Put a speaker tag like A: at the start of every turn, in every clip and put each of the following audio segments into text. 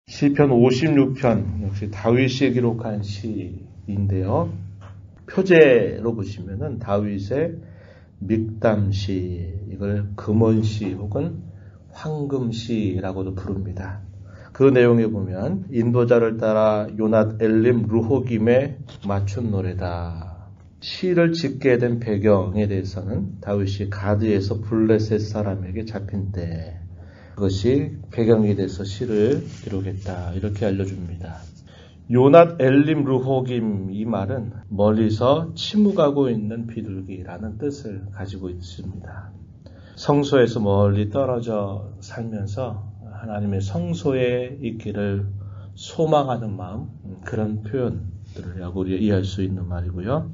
A: 시편 56편 역시 다윗이 기록한 시인데요. 표제로 보시면은 다윗의 믹담시, 이걸 금원시 혹은 황금시라고도 부릅니다. 그 내용에 보면 인도자를 따라 요낫 엘림 르호김에 맞춘 노래다. 시를 짓게 된 배경에 대해서는 다윗이 가드에서 블레셋 사람에게 잡힌 때 그것이 배경이 돼서 시를 기록했다, 이렇게 알려줍니다. 요낫 엘림 르호김, 이 말은 멀리서 침묵하고 있는 비둘기라는 뜻을 가지고 있습니다. 성소에서 멀리 떨어져 살면서 하나님의 성소에 있기를 소망하는 마음, 그런 표현들을 우리가 이해할 수 있는 말이고요.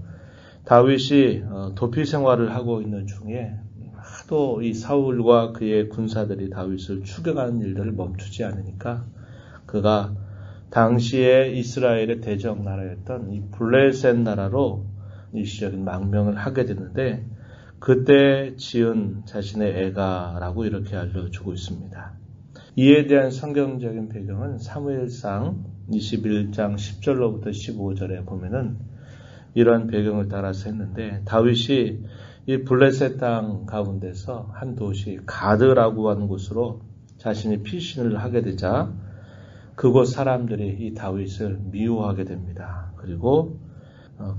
A: 다윗이 도피 생활을 하고 있는 중에 하도 이 사울과 그의 군사들이 다윗을 추격하는 일들을 멈추지 않으니까 그가 당시에 이스라엘의 대적 나라였던 이 블레셋 나라로 일시적인 망명을 하게 됐는데, 그때 지은 자신의 애가라고 이렇게 알려주고 있습니다. 이에 대한 성경적인 배경은 사무엘상 21장 10절로부터 15절에 보면은 이러한 배경을 따라서 했는데, 다윗이 이 블레셋 땅 가운데서 한 도시 가드라고 하는 곳으로 자신이 피신을 하게 되자 그곳 사람들이 이 다윗을 미워하게 됩니다. 그리고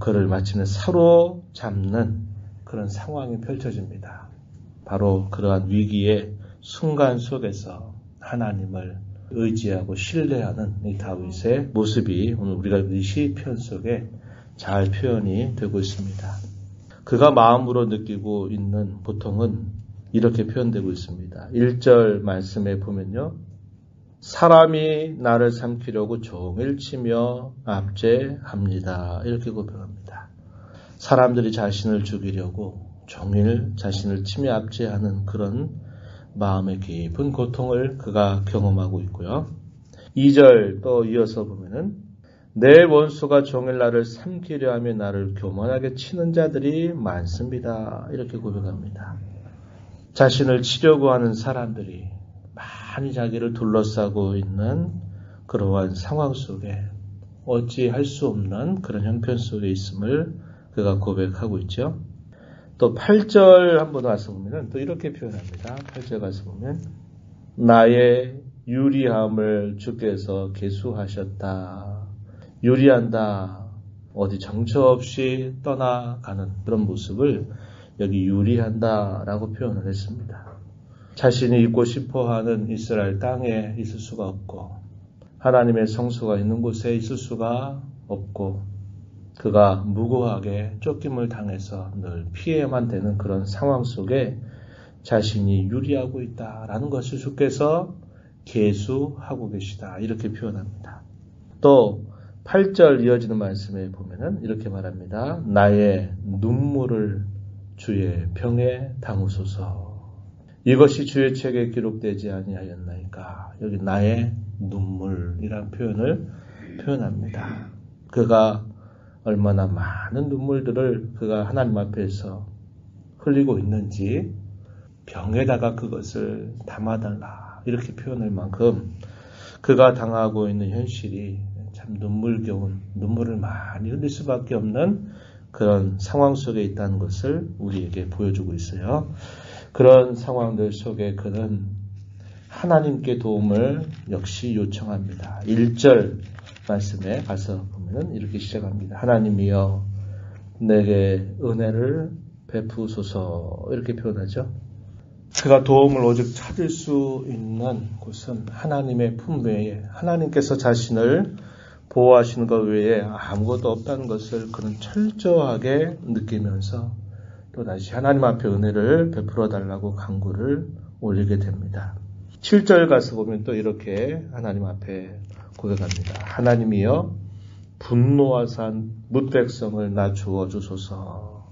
A: 그를 마침내 사로잡는 그런 상황이 펼쳐집니다. 바로 그러한 위기의 순간 속에서 하나님을 의지하고 신뢰하는 이 다윗의 모습이 오늘 우리가 이 시편 속에 잘 표현이 되고 있습니다. 그가 마음으로 느끼고 있는 고통은 이렇게 표현되고 있습니다. 1절 말씀에 보면요, 사람이 나를 삼키려고 종일 치며 압제합니다, 이렇게 고백합니다. 사람들이 자신을 죽이려고 종일 자신을 치며 압제하는 그런 마음의 깊은 고통을 그가 경험하고 있고요. 2절 또 이어서 보면은 내 원수가 종일 나를 삼키려 하며 나를 교만하게 치는 자들이 많습니다, 이렇게 고백합니다. 자신을 치려고 하는 사람들이 많이 자기를 둘러싸고 있는 그러한 상황 속에 어찌할 수 없는 그런 형편 속에 있음을 그가 고백하고 있죠. 또 8절 한번 와서 보면 또 이렇게 표현합니다. 8절 가서 보면 나의 유리함을 주께서 계수하셨다. 유리한다, 어디 정처 없이 떠나가는 그런 모습을 여기 유리한다라고 표현을 했습니다. 자신이 있고 싶어하는 이스라엘 땅에 있을 수가 없고 하나님의 성소가 있는 곳에 있을 수가 없고 그가 무고하게 쫓김을 당해서 늘 피해만 되는 그런 상황 속에 자신이 유리하고 있다라는 것을 주께서 계수하고 계시다, 이렇게 표현합니다. 또 8절 이어지는 말씀에 보면은 이렇게 말합니다. 나의 눈물을 주의 병에 담으소서. 이것이 주의 책에 기록되지 아니하였나이까. 여기 나의 눈물이라는 표현을 표현합니다. 그가 얼마나 많은 눈물들을 그가 하나님 앞에서 흘리고 있는지 병에다가 그것을 담아달라, 이렇게 표현할 만큼 그가 당하고 있는 현실이 참 눈물겨운, 눈물을 많이 흘릴 수밖에 없는 그런 상황 속에 있다는 것을 우리에게 보여주고 있어요. 그런 상황들 속에 그는 하나님께 도움을 역시 요청합니다. 1절 말씀에 가서 보면 이렇게 시작합니다. 하나님이여 내게 은혜를 베푸소서, 이렇게 표현하죠. 그가 도움을 오직 찾을 수 있는 곳은 하나님의 품 외에, 하나님께서 자신을 보호하시는 것 외에 아무것도 없다는 것을 그는 철저하게 느끼면서 또다시 하나님 앞에 은혜를 베풀어 달라고 간구를 올리게 됩니다. 7절 가서 보면 또 이렇게 하나님 앞에 고백합니다. 하나님이여 분노하사 뭇백성을 낮추어 주소서,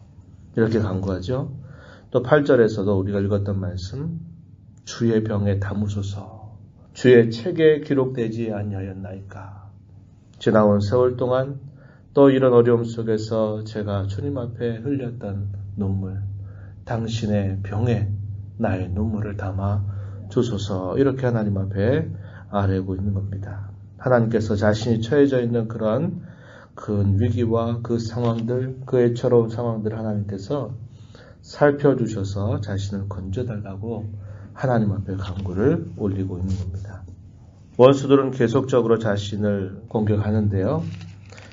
A: 이렇게 간구하죠. 또 8절에서도 우리가 읽었던 말씀, 주의 병에 담으소서, 주의 책에 기록되지 아니하였나이까. 지나온 세월 동안 또 이런 어려움 속에서 제가 주님 앞에 흘렸던 눈물, 당신의 병에 나의 눈물을 담아 주소서, 이렇게 하나님 앞에 아뢰고 있는 겁니다. 하나님께서 자신이 처해져 있는 그런 큰 위기와 그 상황들, 그 애처로운 상황들 하나님께서 살펴주셔서 자신을 건져달라고 하나님 앞에 간구를 올리고 있는 겁니다. 원수들은 계속적으로 자신을 공격하는데요.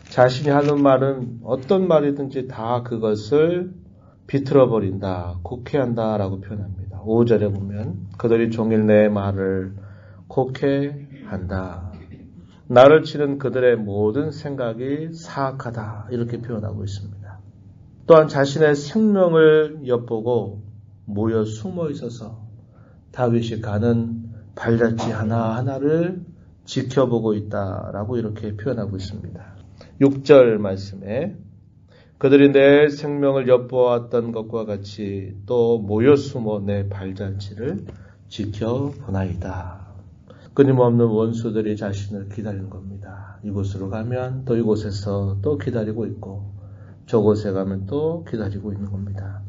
A: 자신이 하는 말은 어떤 말이든지 다 그것을 비틀어버린다, 곡해한다라고 표현합니다. 5절에 보면 그들이 종일 내 말을 곡해한다. 나를 치는 그들의 모든 생각이 사악하다 이렇게 표현하고 있습니다. 또한 자신의 생명을 엿보고 모여 숨어 있어서 다윗이 가는 발자취 하나하나를 지켜보고 있다라고 이렇게 표현하고 있습니다. 6절 말씀에 그들이 내 생명을 엿보았던 것과 같이 또 모여 숨어 내 발자취를 지켜보나이다. 끊임없는 원수들이 자신을 기다리는 겁니다. 이곳으로 가면 또 이곳에서 또 기다리고 있고 저곳에 가면 또 기다리고 있는 겁니다.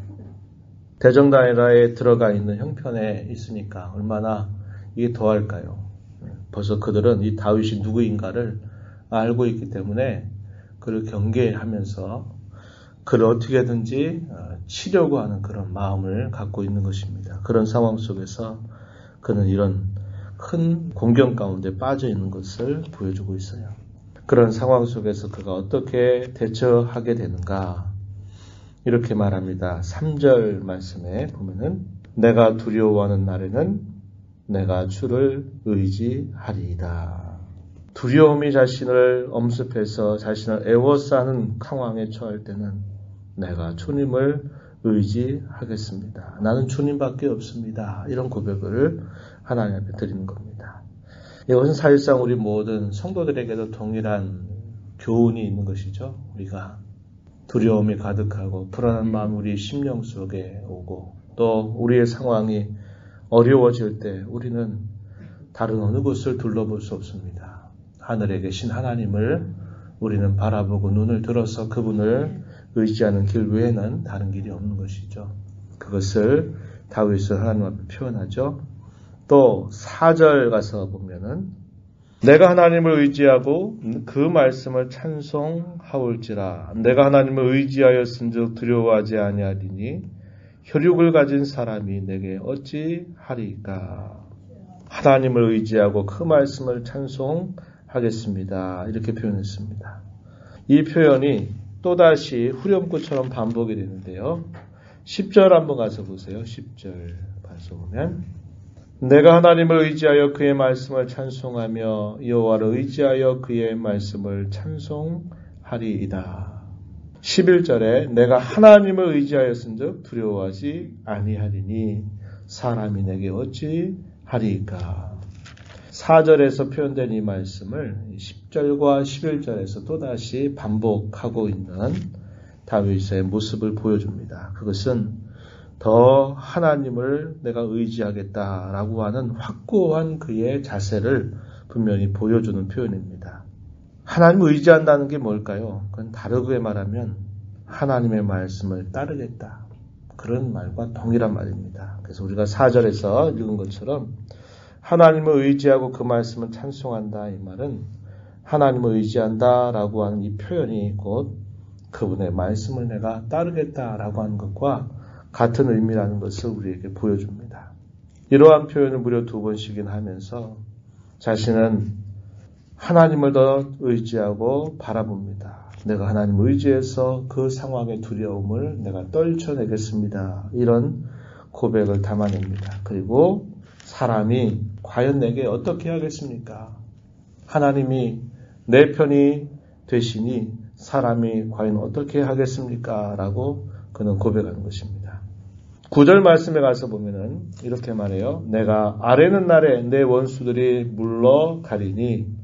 A: 대적나라에 들어가 있는 형편에 있으니까 얼마나 이게 더할까요? 벌써 그들은 이 다윗이 누구인가를 알고 있기 때문에 그를 경계하면서 그를 어떻게든지 치려고 하는 그런 마음을 갖고 있는 것입니다. 그런 상황 속에서 그는 이런 큰 공경 가운데 빠져 있는 것을 보여주고 있어요. 그런 상황 속에서 그가 어떻게 대처하게 되는가? 이렇게 말합니다. 3절 말씀에 보면은 내가 두려워하는 날에는 내가 주를 의지하리이다. 두려움이 자신을 엄습해서 자신을 애워싸는 상황에 처할 때는 내가 주님을 의지하겠습니다. 나는 주님밖에 없습니다. 이런 고백을 하나님 앞에 드리는 겁니다. 이것은 사실상 우리 모든 성도들에게도 동일한 교훈이 있는 것이죠. 우리가 두려움이 가득하고 불안한 마음 우리 심령 속에 오고 또 우리의 상황이 어려워질 때 우리는 다른 어느 곳을 둘러볼 수 없습니다. 하늘에 계신 하나님을 우리는 바라보고 눈을 들어서 그분을 의지하는 길 외에는 다른 길이 없는 것이죠. 그것을 다윗은 하나님 앞에 표현하죠. 또 4절 가서 보면은 내가 하나님을 의지하고 그 말씀을 찬송하올지라 내가 하나님을 의지하였은즉 두려워하지 아니하리니 혈육을 가진 사람이 내게 어찌 하리까. 하나님을 의지하고 그 말씀을 찬송하겠습니다. 이렇게 표현했습니다. 이 표현이 또다시 후렴구처럼 반복이 되는데요. 10절 한번 가서 보세요. 10절 가서 보면 내가 하나님을 의지하여 그의 말씀을 찬송하며 여호와를 의지하여 그의 말씀을 찬송하리이다. 11절에 내가 하나님을 의지하였은즉 두려워하지 아니하리니 사람이 내게 어찌 하리까. 4절에서 표현된 이 말씀을 10절과 11절에서 또다시 반복하고 있는 다윗의 모습을 보여줍니다. 그것은 더 하나님을 내가 의지하겠다라고 하는 확고한 그의 자세를 분명히 보여주는 표현입니다. 하나님을 의지한다는 게 뭘까요? 그건 다르게 말하면 하나님의 말씀을 따르겠다. 그런 말과 동일한 말입니다. 그래서 우리가 4절에서 읽은 것처럼 하나님을 의지하고 그 말씀을 찬송한다. 이 말은 하나님을 의지한다라고 하는 이 표현이 곧 그분의 말씀을 내가 따르겠다라고 하는 것과 같은 의미라는 것을 우리에게 보여줍니다. 이러한 표현을 무려 2번씩이나 하면서 자신은 하나님을 더 의지하고 바라봅니다. 내가 하나님을 의지해서 그 상황의 두려움을 내가 떨쳐내겠습니다. 이런 고백을 담아냅니다. 그리고 사람이 과연 내게 어떻게 하겠습니까? 하나님이 내 편이 되시니 사람이 과연 어떻게 하겠습니까? 라고 그는 고백하는 것입니다. 9절 말씀에 가서 보면은 이렇게 말해요. 내가 아뢰는 날에 내 원수들이 물러가리니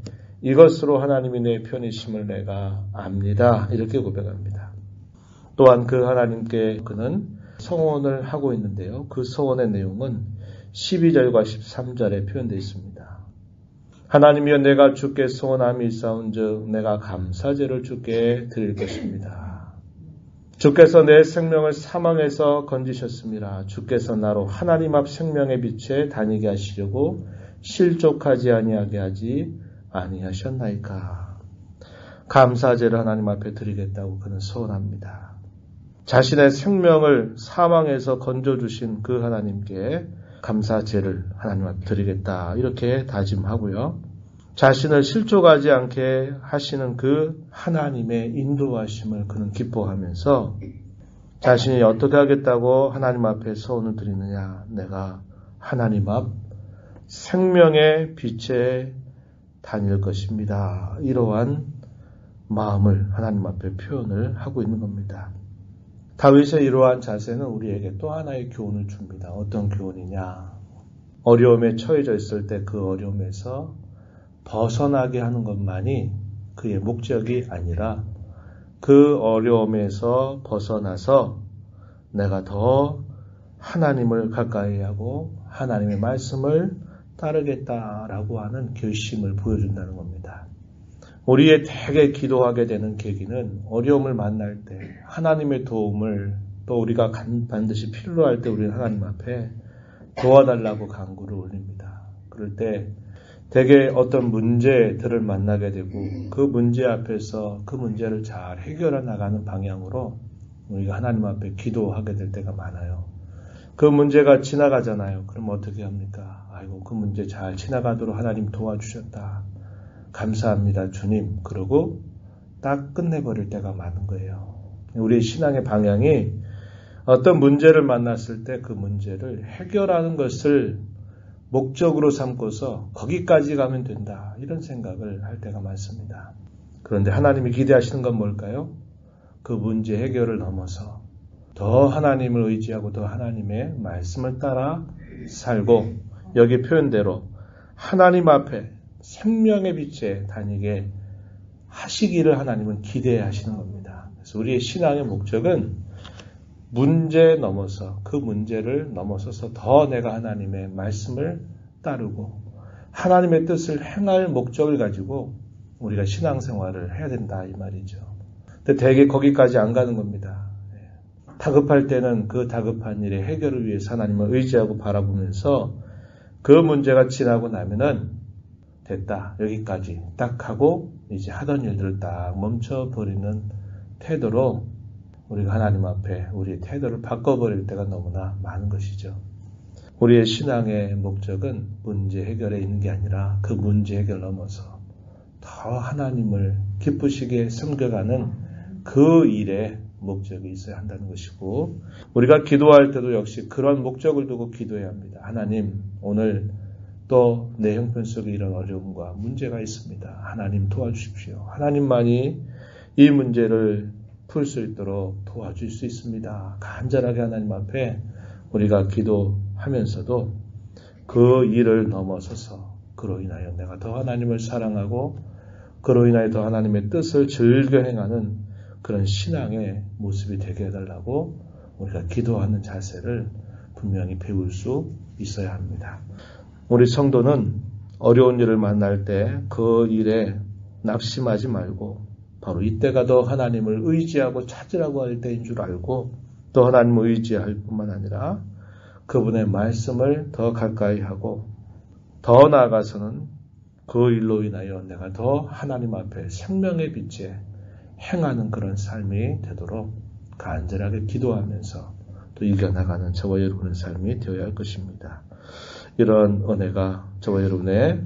A: 이것으로 하나님이 내 편이심을 내가 압니다. 이렇게 고백합니다. 또한 그 하나님께 그는 서원을 하고 있는데요. 그 서원의 내용은 12절과 13절에 표현되어 있습니다. 하나님이여 내가 주께 서원함이 있사온즉 내가 감사제를 주께 드릴 것입니다. 주께서 내 생명을 사망에서 건지셨습니다. 주께서 나로 하나님 앞 생명의 빛에 다니게 하시려고 실족하지 아니하게 하지 아니하셨나이까. 감사제를 하나님 앞에 드리겠다고 그는 소원합니다. 자신의 생명을 사망에서 건져주신 그 하나님께 감사제를 하나님 앞에 드리겠다 이렇게 다짐하고요. 자신을 실족하지 않게 하시는 그 하나님의 인도하심을 그는 기뻐하면서 자신이 어떻게 하겠다고 하나님 앞에 소원을 드리느냐. 내가 하나님 앞 생명의 빛에 다닐 것입니다. 이러한 마음을 하나님 앞에 표현을 하고 있는 겁니다. 다윗의 이러한 자세는 우리에게 또 하나의 교훈을 줍니다. 어떤 교훈이냐. 어려움에 처해져 있을 때 그 어려움에서 벗어나게 하는 것만이 그의 목적이 아니라 그 어려움에서 벗어나서 내가 더 하나님을 가까이 하고 하나님의 말씀을 따르겠다라고 하는 결심을 보여준다는 겁니다. 우리의 대개 기도하게 되는 계기는 어려움을 만날 때 하나님의 도움을 또 우리가 반드시 필요로 할 때 우리는 하나님 앞에 도와달라고 간구를 올립니다. 그럴 때 대개 어떤 문제들을 만나게 되고 그 문제 앞에서 그 문제를 잘 해결해 나가는 방향으로 우리가 하나님 앞에 기도하게 될 때가 많아요. 그 문제가 지나가잖아요. 그럼 어떻게 합니까? 아이고 그 문제 잘 지나가도록 하나님 도와주셨다. 감사합니다 주님. 그러고 딱 끝내버릴 때가 많은 거예요. 우리 신앙의 방향이 어떤 문제를 만났을 때 그 문제를 해결하는 것을 목적으로 삼고서 거기까지 가면 된다. 이런 생각을 할 때가 많습니다. 그런데 하나님이 기대하시는 건 뭘까요? 그 문제 해결을 넘어서 더 하나님을 의지하고 더 하나님의 말씀을 따라 살고 여기 표현대로 하나님 앞에 생명의 빛에 다니게 하시기를 하나님은 기대하시는 겁니다. 그래서 우리의 신앙의 목적은 문제에 넘어서 그 문제를 넘어서서 더 내가 하나님의 말씀을 따르고 하나님의 뜻을 행할 목적을 가지고 우리가 신앙생활을 해야 된다 이 말이죠. 근데 대개 거기까지 안 가는 겁니다. 다급할 때는 그 다급한 일의 해결을 위해서 하나님을 의지하고 바라보면서 그 문제가 지나고 나면은 됐다 여기까지 딱 하고 이제 하던 일들을 딱 멈춰버리는 태도로 우리가 하나님 앞에 우리의 태도를 바꿔버릴 때가 너무나 많은 것이죠. 우리의 신앙의 목적은 문제 해결에 있는 게 아니라 그 문제 해결 넘어서 더 하나님을 기쁘시게 섬겨가는 그 일에 목적이 있어야 한다는 것이고 우리가 기도할 때도 역시 그런 목적을 두고 기도해야 합니다. 하나님 오늘 또 내 형편 속에 이런 어려움과 문제가 있습니다. 하나님 도와주십시오. 하나님만이 이 문제를 풀 수 있도록 도와줄 수 있습니다. 간절하게 하나님 앞에 우리가 기도하면서도 그 일을 넘어서서 그로 인하여 내가 더 하나님을 사랑하고 그로 인하여 더 하나님의 뜻을 즐겨 행하는 그런 신앙의 모습이 되게 해달라고 우리가 기도하는 자세를 분명히 배울 수 있어야 합니다. 우리 성도는 어려운 일을 만날 때 그 일에 낙심하지 말고 바로 이때가 더 하나님을 의지하고 찾으라고 할 때인 줄 알고 또 하나님을 의지할 뿐만 아니라 그분의 말씀을 더 가까이 하고 더 나아가서는 그 일로 인하여 내가 더 하나님 앞에 생명의 빛에 행하는 그런 삶이 되도록 간절하게 기도하면서 또 이겨나가는 저와 여러분의 삶이 되어야 할 것입니다. 이런 은혜가 저와 여러분의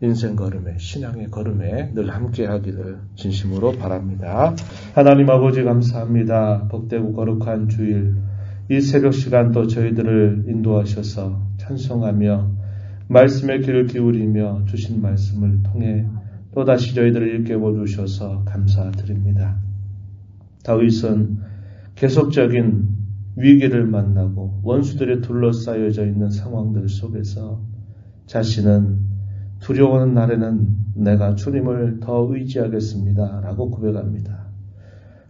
A: 인생 걸음에 신앙의 걸음에 늘 함께 하기를 진심으로 바랍니다. 하나님 아버지 감사합니다. 복되고 거룩한 주일 이 새벽 시간 또 저희들을 인도하셔서 찬송하며 말씀의 귀를 기울이며 주신 말씀을 통해 또다시 저희들을 일깨워 주셔서 감사드립니다. 다윗은 계속적인 위기를 만나고 원수들에 둘러싸여져 있는 상황들 속에서 자신은 두려워하는 날에는 내가 주님을 더 의지하겠습니다. 라고 고백합니다.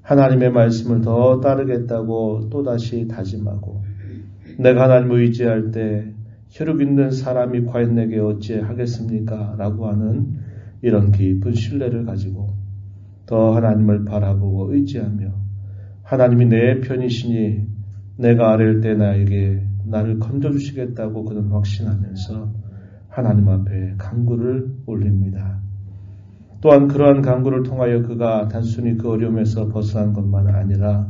A: 하나님의 말씀을 더 따르겠다고 또다시 다짐하고 내가 하나님을 의지할 때 혈육 있는 사람이 과연 내게 어찌하겠습니까? 라고 하는 이런 깊은 신뢰를 가지고 더 하나님을 바라보고 의지하며 하나님이 내 편이시니 내가 아랠 때 나에게 나를 건져주시겠다고 그는 확신하면서 하나님 앞에 간구를 올립니다. 또한 그러한 간구를 통하여 그가 단순히 그 어려움에서 벗어난 것만 아니라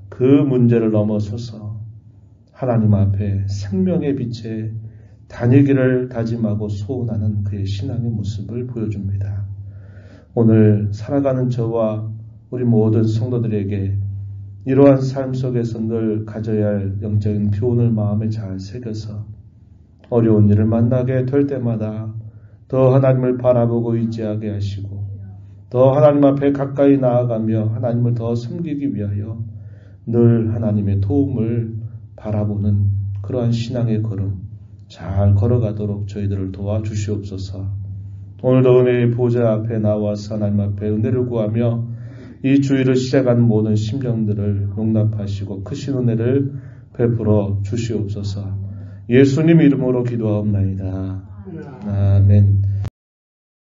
A: 그 문제를 넘어서서 하나님 앞에 생명의 빛에 다니기를 다짐하고 소원하는 그의 신앙의 모습을 보여줍니다. 오늘 살아가는 저와 우리 모든 성도들에게 이러한 삶 속에서 늘 가져야 할 영적인 교훈을 마음에 잘 새겨서 어려운 일을 만나게 될 때마다 더 하나님을 바라보고 의지하게 하시고 더 하나님 앞에 가까이 나아가며 하나님을 더 섬기기 위하여 늘 하나님의 도움을 바라보는 그러한 신앙의 걸음 잘 걸어가도록 저희들을 도와주시옵소서. 오늘도 은혜의 보좌 앞에 나와서 하나님 앞에 은혜를 구하며 이 주일을 시작한 모든 심령들을 용납하시고 크신 은혜를 베풀어 주시옵소서. 예수님 이름으로 기도하옵나이다. 아멘.